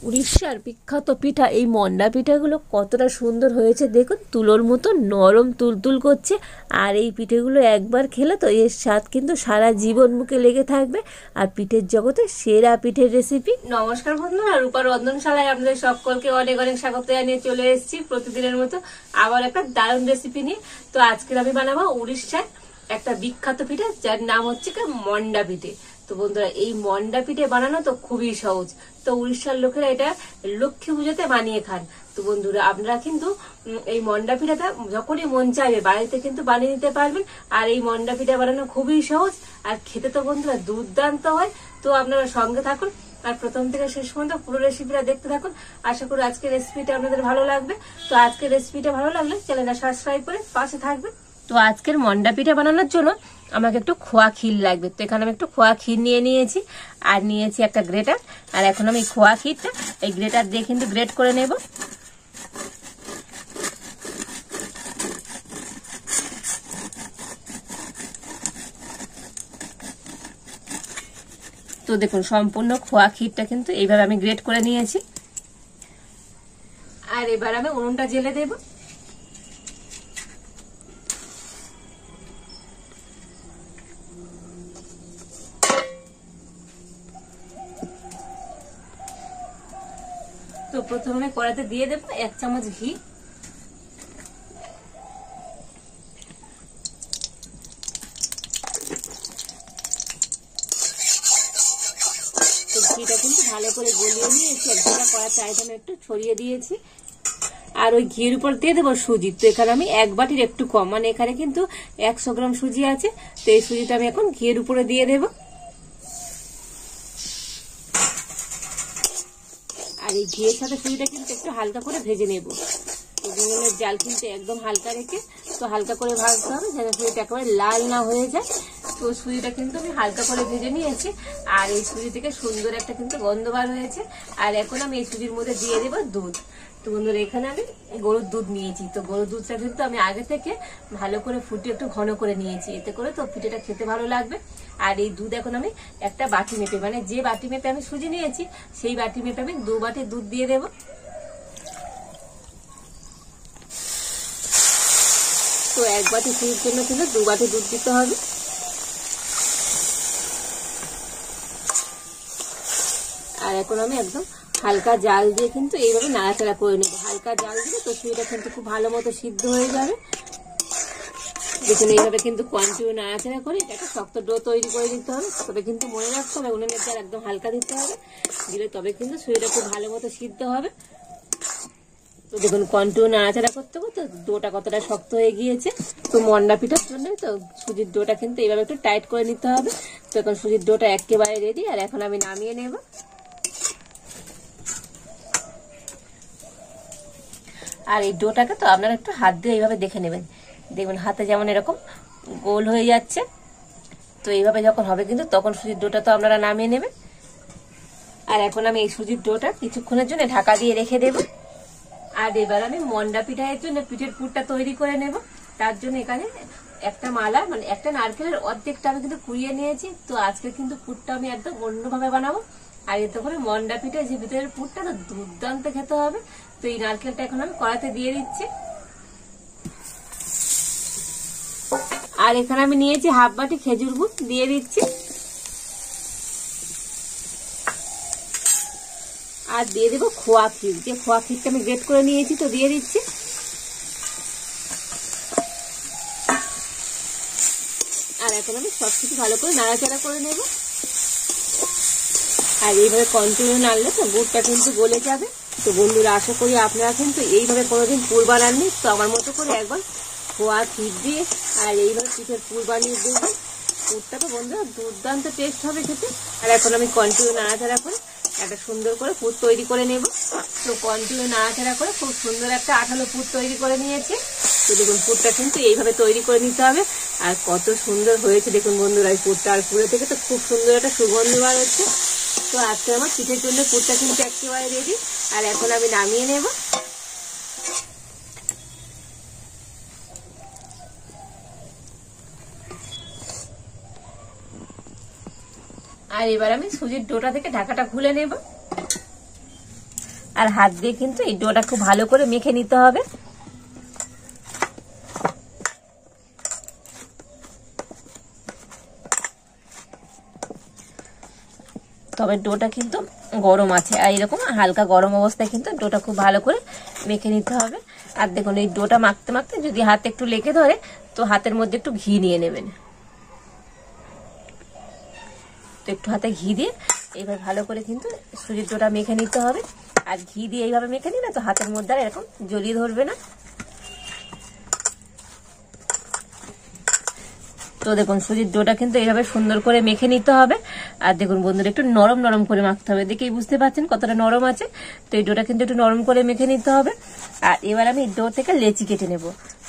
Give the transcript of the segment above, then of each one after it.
উড়িষ্যার বিখ্যাত পিঠা এই মন্ডা পিঠাগুলো কতটা সুন্দর হয়েছে দেখুন, তুলোর মতো নরম তুলতুল করছে। আর এই পিঠেগুলো একবার খেলে তো এর স্বাদ কিন্তু সারা জীবন মুখে লেগে থাকবে। আর পিঠের জগতে সেরা পিঠের রেসিপি। নমস্কার বন্ধুরা, রূপার রন্ধনশালায় আপনাদের সকলকে অনেক অনেক স্বাগত জানিয়ে চলে এসেছি প্রতিদিনের মতো আবার একটা দারুণ রেসিপি নিয়ে। তো আজকে আমি বানাবো উড়িষ্যার একটা বিখ্যাত পিঠা, যার নাম হচ্ছে মন্ডা পিঠে। তো বন্ধুরা, এই মন্ডা পিঠে বানানো তো খুবই সহজ। তো উড়িষ্যার লোকেরা এটা লক্ষ্মী পুজোতে বানিয়ে খান। তো বন্ধুরা, আপনারা কিন্তু এই মন্ডা পিঠাটা যখনই মন চাইবে বাড়িতে কিন্তু বানিয়ে নিতে পারবেন। আর এই মন্ডা পিঠা বানানো খুবই সহজ, আর খেতে তো বন্ধুরা দুর্দান্ত হয়। তো আপনারা সঙ্গে থাকুন আর প্রথম থেকে শেষ পর্যন্ত পুরো রেসিপিটা দেখতে থাকুন। আশা করি আজকের রেসিপিটা আপনাদের ভালো লাগবে। তো আজকের রেসিপিটা ভালো লাগলে চ্যানেলটা সাবস্ক্রাইব করে পাশে থাকবেন। তো আজকের মন্ডা পিঠা বানানোর জন্য আমাকে একটু খোয়া ক্ষীর লাগবে। তো এখানে আমি একটু খোয়া ক্ষীর নিয়ে নিয়েছি, আর নিয়েছি একটা গ্রেটার। আর এখন আমি খোয়া ক্ষীরটা এই গ্রেটার দিয়ে কিন্তু গ্রেট করে নেব। তো দেখুন, সম্পূর্ণ খোয়া ক্ষীরটা কিন্তু এইভাবে আমি গ্রেট করে নিয়েছি। আর এবার আমি উনুনটা জ্বেলে দেব। তো প্রথমে কড়াইতে দিয়ে দেব 1 চামচ ঘি। তো ঘিটা কিন্তু ভালো করে গলিয়ে নিয়েছি, আর ঘিটা কড়ার চারিধারে একটু ছড়িয়ে দিয়েছি। আর ওই ঘির উপর দিয়ে দেবো সুজি। তো এখানে আমি 1 বাটির একটু কম, মানে এখানে কিন্তু 100 গ্রাম সুজি আছে। তো এই সুজিটা আমি এখন ঘির উপরে দিয়ে দেব। আর এই ঘিয়ের সাথে সুজিটা কিন্তু একটু হালকা করে ভেজে নেব। তো বেগুনের জাল কিন্তু একদম হালকা রেখে তো হালকা করে ভাজতে হবে, যেন সুজিটা একেবারে লাল না হয়ে যায়। তো সুজিটা কিন্তু আমি হালকা করে ভেজে নিয়েছি। আর এই সুজি থেকে সুন্দর একটা কিন্তু গন্ধ বার হয়েছে। আর এখন আমি এই সুজির মধ্যে দিয়ে দেবো দুধ। তো বন্ধুরা, এখানে আমি গরুর দুধ নিয়েছি। তো গরুর দুধটা কিন্তু আমি আগে থেকে ভালো করে ফুটিয়ে একটু ঘন করে নিয়েছি, এতে করে তো পিঠেটা খেতে ভালো লাগবে। আর এই দুধ এখন আমি একটা বাটি মেপে, মানে যে বাটি মেপে আমি সুজি নিয়েছি সেই বাটি মেপে আমি 2 বাটি দুধ দিয়ে দেব। তো 1 বাটি সুজির জন্য কিন্তু 2 বাটি দুধ দিতে হবে। আর এখন আমি একদম হালকা জাল দিয়ে কিন্তু এইভাবে নাড়াচাড়া করে নেব। হালকা জাল দিলে তো সুজিটা কিন্তু খুব ভালো মতো সিদ্ধ হয়ে যাবে। দেখুন, এইভাবে কিন্তু কন্টিনিউ নাড়াচাড়া করে এটা একটা শক্ত ডো তৈরি করে দিতে হবে। তবে কিন্তু মনে রাখতে হবে উনুনের জাল একদম হালকা দিতে হবে, দিলে তবে কিন্তু সুজিটা খুব ভালো মতো সিদ্ধ হবে। তো দেখুন, কন্টিনিউ নাড়াচাড়া করতে করতে ডোটা কতটা শক্ত হয়ে গিয়েছে। তো মন্ডা পিঠার জন্য তো সুজির ডোটা কিন্তু এইভাবে একটু টাইট করে নিতে হবে। তো এখন সুজির ডোটা একেবারে রেডি। আর এখন আমি নামিয়ে নেব। আর এই ডোটাকে তো আপনারা একটু হাত দিয়ে এইভাবে দেখে নেবেন। দেখবেন হাতে যেমন এরকম গোল হয়ে যাচ্ছে। তো এইভাবে যখন হবে কিন্তু তখন সুজির ডোটা তো আপনারা নামিয়ে নেবেন। আর এখন আমি এই সুজির ডোটা কিছুক্ষণের জন্য ঢাকা দিয়ে রেখে দেব। আর এবার আমি মন্ডা পিঠার জন্য পিঠের পুরটা তৈরি করে নেব। তার জন্য এখানে একটা মালা, মানে একটা নারকেলের অর্ধেকটা আমি কিন্তু কুড়িয়ে নিয়েছি। তো আজকে কিন্তু পুরটা আমি একদম অন্যভাবে বানাবো। আর এতে করে মন্ডা পিঠে যে ভিতরের পুরটা না দুর্দান্ত খেতে হবে। তো এই নারকেলটা এখন আমি কড়াইতে দিয়ে দিচ্ছি। আর এখানে আমি নিয়েছি 1/2 বাটি খেজুর গুড়, দিয়ে দিচ্ছি। আর দিয়ে দেবো খোয়া ক্ষীর, যে খোয়া ক্ষীরটা আমি গ্রেট করে নিয়েছি, তো দিয়ে দিচ্ছি। আর এখন আমি সবকিছু ভালো করে নাড়াচাড়া করে নেব। আর এইভাবে কন্টিনিউ নাড়লে তো গুড়টা কিন্তু গলে যাবে। তো বন্ধুরা, আশা করি আপনারা কিন্তু এইভাবে কোনোদিন পুর বানাননি। তো আমার মতো করে একবার খোয়া ক্ষীর দিয়ে আর এইভাবে পিঠের পুর বানিয়ে দেবেন। পুরটা তো বন্ধুরা দুর্দান্ত টেস্ট হবে খেতে। আর এখন আমি কন্টিনিউ নাড়াচাড়া করে একটা সুন্দর করে পুর তৈরি করে নেব। তো কন্টিনিউ নাড়াচাড়া করে খুব সুন্দর একটা আঠালো পুর তৈরি করে নিয়েছি। তো দেখুন, পুরটা কিন্তু এইভাবে তৈরি করে নিতে হবে। আর কত সুন্দর হয়েছে দেখুন বন্ধুরা এই পুরটা। আর পুরে থেকে তো খুব সুন্দর একটা সুগন্ধ বার হচ্ছে। তো আজকে আমার পিঠের জন্য পুরটা কিন্তু একেবারে রেডি। আর এখন আমি নামিয়ে নেব। আর এবার আমি সুজির ডোটা থেকে ঢাকাটা খুলে নেব। আর হাত দিয়ে কিন্তু এই ডোটা খুব ভালো করে মেখে নিতে হবে। তবে ডোটা কিন্তু গরম আছে, আর এরকম হালকা গরম অবস্থায় কিন্তু ডোটা খুব ভালো করে মেখে নিতে হবে। আর দেখুন এই ডোটা মাখতে মাখতে যদি হাতে একটু লেগে ধরে তো হাতের মধ্যে একটু ঘি নিয়ে নেবেন। তো একটু হাতে ঘি দিয়ে এইভাবে ভালো করে কিন্তু সুজির ডোটা মেখে নিতে হবে। আর ঘি দিয়ে এইভাবে মেখে নিলে তো হাতের মধ্যে আর এরকম জড়িয়ে ধরবে না। তো দেখুন সুজির ডোটা কিন্তু এইভাবে সুন্দর করে মেখে নিতে হবে। আর দেখুন বন্ধুরা একটু নরম নরম করে মাখতে হবে, দেখেই বুঝতে পারছেন কতটা নরম আছে। তো এই ডোটা কিন্তু একটু নরম করে মেখে নিতে হবে। আর এবার আমি ডো থেকে লেচি কেটে নেব।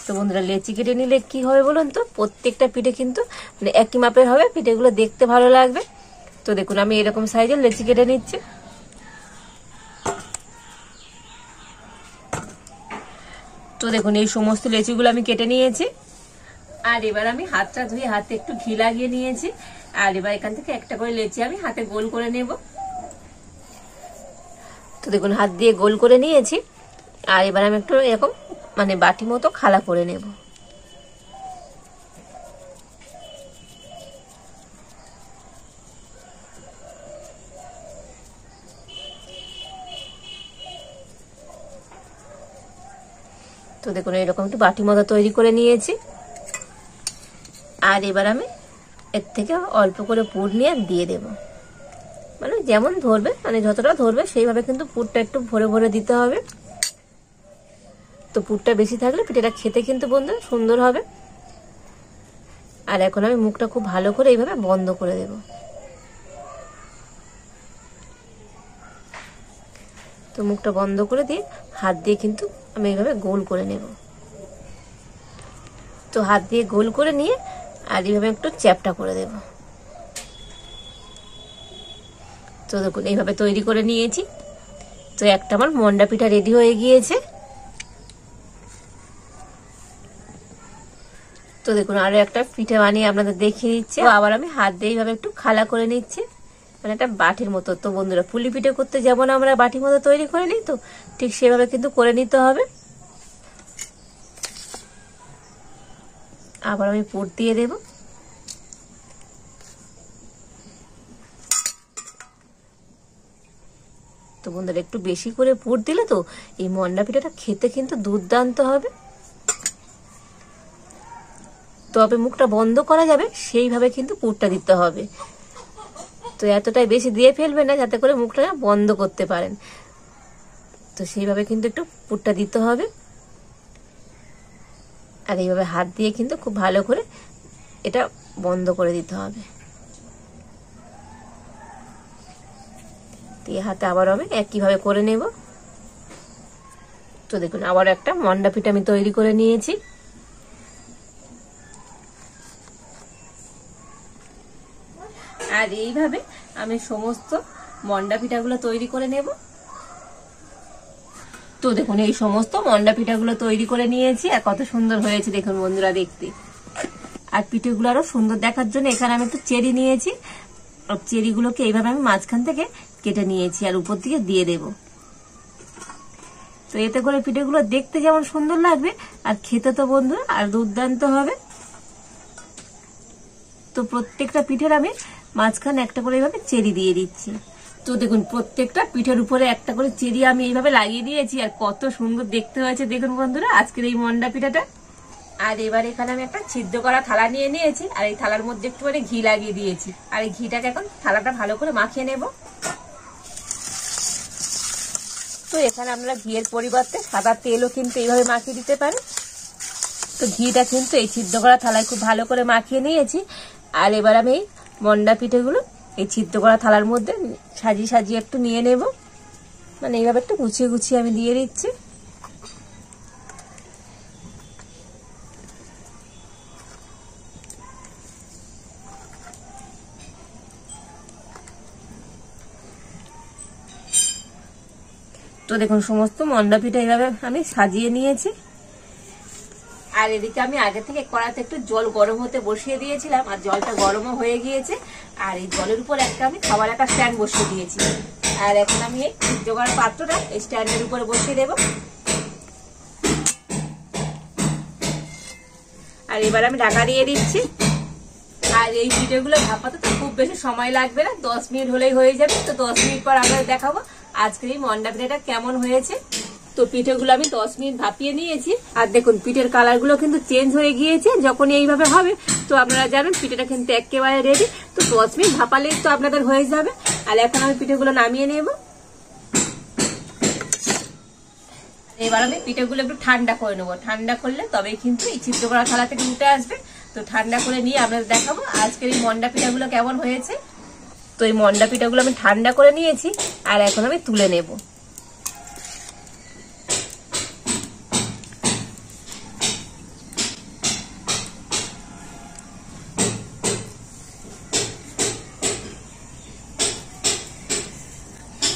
তো বন্ধুরা লেচি কেটে নিলে কি হবে বলুন তো, প্রত্যেকটা পিঠে কিন্তু মানে একই মাপের হবে, পিঠেগুলো দেখতে ভালো লাগবে। তো দেখুন আমি এরকম সাইজের লেচি কেটে নিচ্ছি। তো দেখুন এই সমস্ত লেচিগুলো আমি কেটে নিয়েছি। আর এবার আমি হাতটা ধুয়ে হাতে একটু ঘি লাগিয়ে নিয়েছি। আর এবার এখান থেকে একটা করে লেচি আমি হাতে গোল করে নেব। তো দেখুন হাত দিয়ে গোল করে নিয়েছি। আর এবার আমি একটু এরকম মানে বাটি মতো খালা করে নেব। তো দেখুন এরকম একটু বাটি মতো তৈরি করে নিয়েছি। আর এবার আমি এর থেকে অল্প করে পুর নিয়ে দিয়ে দেব, মানে যেমন ধরবে মানে যতটা ধরবে সেইভাবে কিন্তু পুরটা একটু ভরে ভরে দিতে হবে। তো পুরটা বেশি থাকলে পিঠেটা খেতে কিন্তু বন্ধুরা সুন্দর হবে। আর এখন আমি মুখটা খুব ভালো করে এইভাবে বন্ধ করে দেব। তো মুখটা বন্ধ করে দিয়ে হাত দিয়ে কিন্তু আমি এইভাবে গোল করে নেব। তো হাত দিয়ে গোল করে নিয়ে আর এইভাবে একটু চ্যাপটা করে দেব। তো দেখুন এইভাবে তৈরি করে নিয়েছি। তো একটা আমার মন্ডা পিঠা রেডি হয়ে গিয়েছে। তো দেখুন আরো একটা পিঠা বানিয়ে আপনাদের দেখিয়ে দিচ্ছি। আবার আমি হাত দিয়ে এইভাবে একটু খালা করে নিচ্ছি, মানে একটা বাটির মতো। তো বন্ধুরা পুলি পিঠে করতে যেমন আমরা বাটির মতো তৈরি করে নিই, তো ঠিক সেভাবে কিন্তু করে নিতে হবে। আবার আমি পুর দিয়ে দেব। তো বন্ধুরা একটু বেশি করে পুর দিলে তো এই মন্ডা পিঠাটা খেতে কিন্তু দুর্দান্ত হবে। তবে মুখটা বন্ধ করা যাবে সেইভাবে কিন্তু পুরটা দিতে হবে। তো এতটাই বেশি দিয়ে ফেলবেন না যাতে করে মুখটা বন্ধ করতে পারেন। তো সেইভাবে কিন্তু একটু পুরটা দিতে হবে। আর এইভাবে হাত দিয়ে কিন্তু খুব ভালো করে এটা বন্ধ করে দিতে হবে। দিয়ে হাতে আবার আমি একইভাবে করে নেব। তো দেখুন আবার একটা মন্ডা পিঠা আমি তৈরি করে নিয়েছি। আর এইভাবে আমি সমস্ত মন্ডা পিঠাগুলো তৈরি করে নেব। তো দেখুন এই সমস্ত মন্ডা পিঠাগুলো তৈরি করে নিয়েছি। আর কত সুন্দর হয়েছে দেখুন বন্ধুরা দেখতে। আর পিঠেগুলো আরো সুন্দর দেখার জন্য এখানে আমি একটু চেরি নিয়েছি। চেরিগুলোকে এইভাবে আমি মাঝখান থেকে কেটে নিয়েছি আর উপর দিকে দিয়ে দেব। তো এতে করে পিঠেগুলো দেখতে যেমন সুন্দর লাগবে আর খেতে তো বন্ধুরা আর দুর্দান্ত হবে। তো প্রত্যেকটা পিঠের আমি মাঝখানে একটা করে এইভাবে চেরি দিয়ে দিচ্ছি। তো দেখুন প্রত্যেকটা পিঠের উপরে একটা করে চেরি আমি এইভাবে লাগিয়ে দিয়েছি। আর কত সুন্দর দেখতে হয়েছে দেখুন বন্ধুরা আজকের এই মন্ডা পিঠাটা। আর এবার এখানে আমি একটা ছিদ্র করা থালা নিয়ে নিয়েছি। আর এই থালার মধ্যে একটু করে ঘি লাগিয়ে দিয়েছি। আর এই ঘিটাকে এখন থালাটা ভালো করে মাখিয়ে নেব। তো এখানে আমরা ঘিয়ের পরিবর্তে সাদা তেলও কিন্তু এইভাবে মাখিয়ে দিতে পারি। তো ঘিটা কিন্তু এই ছিদ্র করা থালায় খুব ভালো করে মাখিয়ে নিয়েছি। আর এবার আমি এই মন্ডা পিঠেগুলো এই ছিদ্র করা থালার মধ্যে সাজিয়ে সাজিয়ে একটু নিয়ে নেব, মানে এইভাবে একটু গুছিয়ে গুছিয়ে আমি দিয়ে দিচ্ছি। তো দেখুন সমস্ত মন্ডা পিঠা এইভাবে আমি সাজিয়ে নিয়েছি। আর এদিকে আমি আগে থেকে কড়াতে একটু জল গরম হতে বসিয়ে দিয়েছিলাম। আর জলটা গরমও হয়ে গিয়েছে। আর এই জলের উপর একটা আমি খাবার রাখার স্ট্যান্ড বসিয়ে দিয়েছি। আর এখন আমি এই জোগাড় পাত্রটা স্ট্যান্ডের উপরে বসিয়ে দেব। আর এবার আমি ঢাকা দিয়ে দিচ্ছি। আর এই পিঠেগুলো ভাপাতে তো খুব বেশি সময় লাগবে না, 10 মিনিট হলেই হয়ে যাবে। তো 10 মিনিট পর আমরা দেখাবো আজকের এই মন্ডা পিঠাটা কেমন হয়েছে। তো পিঠেগুলো আমি 10 মিনিট ভাপিয়ে নিয়েছি। আর দেখুন পিঠের কালার গুলো কিন্তু চেঞ্জ হয়ে গিয়েছে। যখন এইভাবে হবে তো আপনারা জানেন পিঠেটা কিন্তু একেবারে রেডি। তো 10 মিনিট ভাপালেই তো আপনাদের হয়ে যাবে। আর এখন আমি পিঠেগুলো নামিয়ে নেব। এবার আমি পিঠেগুলো একটু ঠান্ডা করে নেবো। ঠান্ডা করলে তবেই কিন্তু এই ছিদ্র করা থালা থেকে উঠে আসবে। তো ঠান্ডা করে নিয়ে আপনাদের দেখাবো আজকের এই মন্ডা পিঠাগুলো কেমন হয়েছে। তো এই মন্ডা পিঠাগুলো আমি ঠান্ডা করে নিয়েছি। আর এখন আমি তুলে নেব।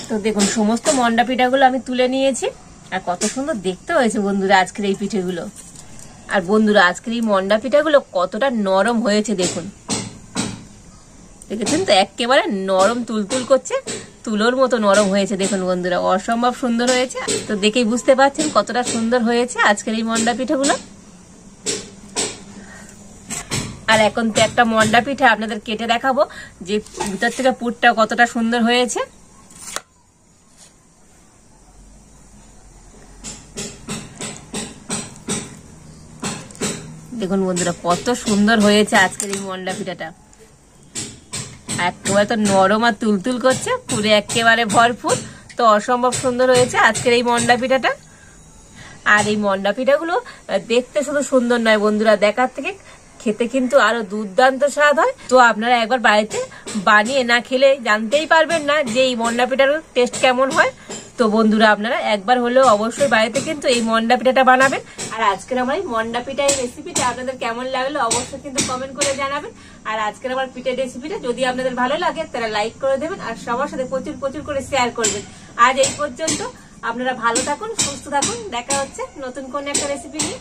তো দেখুন সমস্ত মন্ডা পিঠাগুলো আমি তুলে নিয়েছি। আর কত সুন্দর দেখতে হয়েছে বন্ধুরা আজকের এই পিঠেগুলো। আর বন্ধুরা আজকের এই মন্ডা পিঠাগুলো কতটা নরম হয়েছে দেখুন, দেখেছেন তো একেবারে নরম তুলতুল করছে, তুলোর মতো নরম হয়েছে। দেখুন বন্ধুরা অসম্ভব সুন্দর হয়েছে। তো দেখেই বুঝতে পারছেন কতটা সুন্দর হয়েছে আজকের এই মন্ডা পিঠাগুলো। আর এখন তো একটা মন্ডা পিঠা আপনাদের কেটে দেখাবো যে ভিতর থেকে পুরটা কতটা সুন্দর হয়েছে। দেখুন বন্ধুরা কত সুন্দর হয়েছে আজকের এই মন্ডা পিঠাটা। একেবারে তো নরম আর তুলতুল করছে, পুরে একেবারে ভরপুর। তো অসম্ভব সুন্দর হয়েছে আজকের এই মন্ডা পিঠাটা। আর এই মন্ডা পিঠাগুলো দেখতে শুধু সুন্দর নয় বন্ধুরা, দেখার থেকে খেতে কিন্তু আরো দুর্দান্ত স্বাদ হয়। তো আপনারা একবার বাড়িতে বানিয়ে না খেলে জানতেই পারবেন না যে এই মন্ডা পিঠার টেস্ট কেমন হয়। তো বন্ধুরা আপনারা একবার হলেও অবশ্যই বাড়িতে কিন্তু এই মন্ডা পিঠাটা বানাবেন। আর আজকের আমার এই মন্ডা পিঠা এই রেসিপিটা আপনাদের কেমন লাগলো অবশ্যই কিন্তু কমেন্ট করে জানাবেন। আর আজকের আমার পিঠের রেসিপিটা যদি আপনাদের ভালো লাগে তাহলে লাইক করে দেবেন আর সবার সাথে প্রচুর প্রচুর করে শেয়ার করবেন। আজ এই পর্যন্ত, আপনারা ভালো থাকুন, সুস্থ থাকুন। দেখা হচ্ছে নতুন কোন একটা রেসিপি নিয়ে।